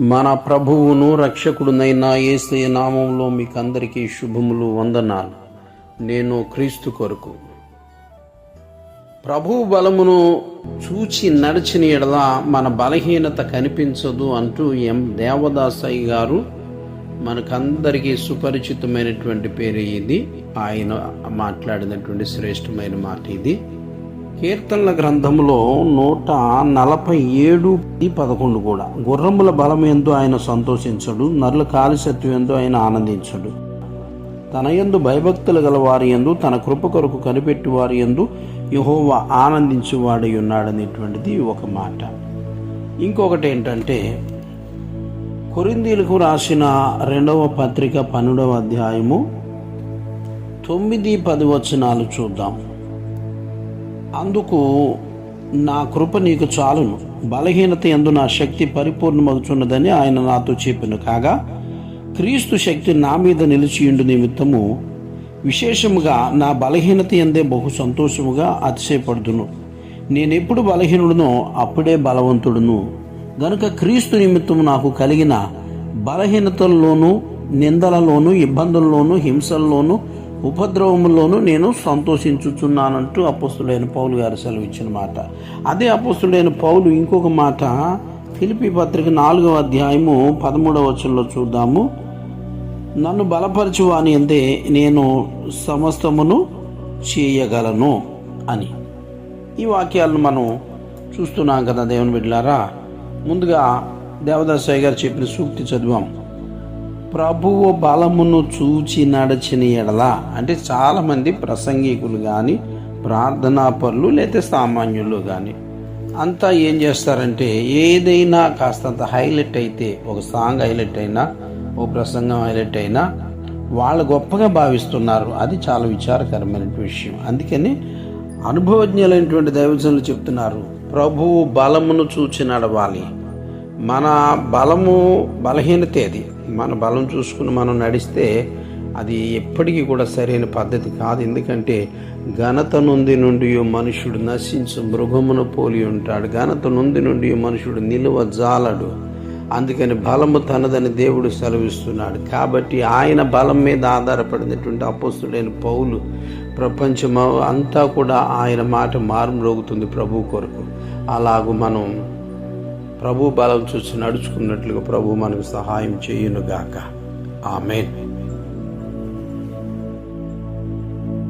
మన ప్రభువును రక్షకుడునైన యేసయ్య నామములో మీకందరికీ శుభములు, వందనాలు. నేను క్రీస్తు కొరకు ప్రభువు బలమును చూచి నడిచిన ఎడల మన బలహీనత కనిపించదు అంటూ దేవదాసయ్య గారు మనకందరికీ సుపరిచితమైనటువంటి పేరు ఇది. ఆయన మాట్లాడినటువంటి శ్రేష్టమైన మాట ఇది. కీర్తనల గ్రంథంలో 147:11 కూడా, గుర్రముల బలం యందు ఆయన సంతోషించడు, నరుల కాలిసత్వం యందు ఆయన ఆనందించడు. తన యందు భయభక్తులు గల వారి యందు, తన కృప కొరకు కనిపెట్టి వారి యందు యెహోవా ఆనందించువాడై ఉన్నాడనేటువంటిది ఒక మాట. ఇంకొకటి ఏంటంటే, కొరింథీయులకు రాసిన 2వ పత్రిక 12వ అధ్యాయము 9-10 వచనాలు చూద్దాం. అందుకు నా కృప నీకు చాలును, బలహీనత యందు నా శక్తి పరిపూర్ణమగుచున్నదని ఆయన నాతో చెప్పెను. కాగా క్రీస్తు శక్తి నా మీద నిలిచియుండు నిమిత్తము విశేషముగా నా బలహీనత యందే బహు సంతోషముగా అతిశయపడుదును. నేనెప్పుడు బలహీనుడునో అప్పుడే బలవంతుడును. గనుక క్రీస్తు నిమిత్తము నాకు కలిగిన బలహీనతల్లోనూ, నిందలలోనూ, ఇబ్బందుల్లోనూ, హింసల్లోనూ, ఉపద్రవములోనూ నేను సంతోషించుచున్నానంటూ అపోస్తులైన పౌలు గారు సెలవిచ్చిన మాట. అదే అపోస్తులైన పౌలు ఇంకొక మాట ఫిలిప్పీ పత్రిక 4వ అధ్యాయము 13వ వచనంలో చూద్దాము. నన్ను బలపరచువాని అందే నేను సమస్తమును చేయగలను అని. ఈ వాక్యాలను మనం చూస్తున్నాం కదా దేవుని బిడ్డలారా. ముందుగా దేవదాసయ్య గారు చెప్పిన సూక్తి చదివాం. ప్రభువు బలమును చూచి నడిచిన ఎడల అంటే, చాలామంది ప్రసంగికులు కానీ, ప్రార్థనా పరులు లేదా సామాన్యులు కానీ అంతా ఏం చేస్తారంటే, ఏదైనా కాస్తంత హైలైట్ అయితే, ఒక సాంగ్ హైలైట్ అయినా, ఓ ప్రసంగం హైలైట్ అయినా వాళ్ళు గొప్పగా భావిస్తున్నారు. అది చాలా విచారకరమైన విషయం. అందుకని అనుభవజ్ఞులైనటువంటి దైవజనులు చెప్తున్నారు, ప్రభువు బలమును చూచి నడవాలి. మన బలము బలహీనతే. అది మన బలం చూసుకుని మనం నడిస్తే అది ఎప్పటికీ కూడా సరైన పద్ధతి కాదు. ఎందుకంటే ఘనత నుండి మనుషుడు నశించు మృగమును పోలి ఉంటాడు, ఘనత నుండి మనుషుడు నిలువ జాలడు. అందుకని బలము తనదని దేవుడు సెలవిస్తున్నాడు. కాబట్టి ఆయన బలం మీద ఆధారపడినటువంటి అపోస్తులైన పౌలు ప్రపంచం అంతా కూడా ఆయన మాట మారుమ్రోగుతుంది ప్రభు కొరకు. అలాగూ మనం ప్రభు బలం చూసి నడుచుకున్నట్లుగా ప్రభు మనకు సహాయం చేయునుగాక. ఆమేన్.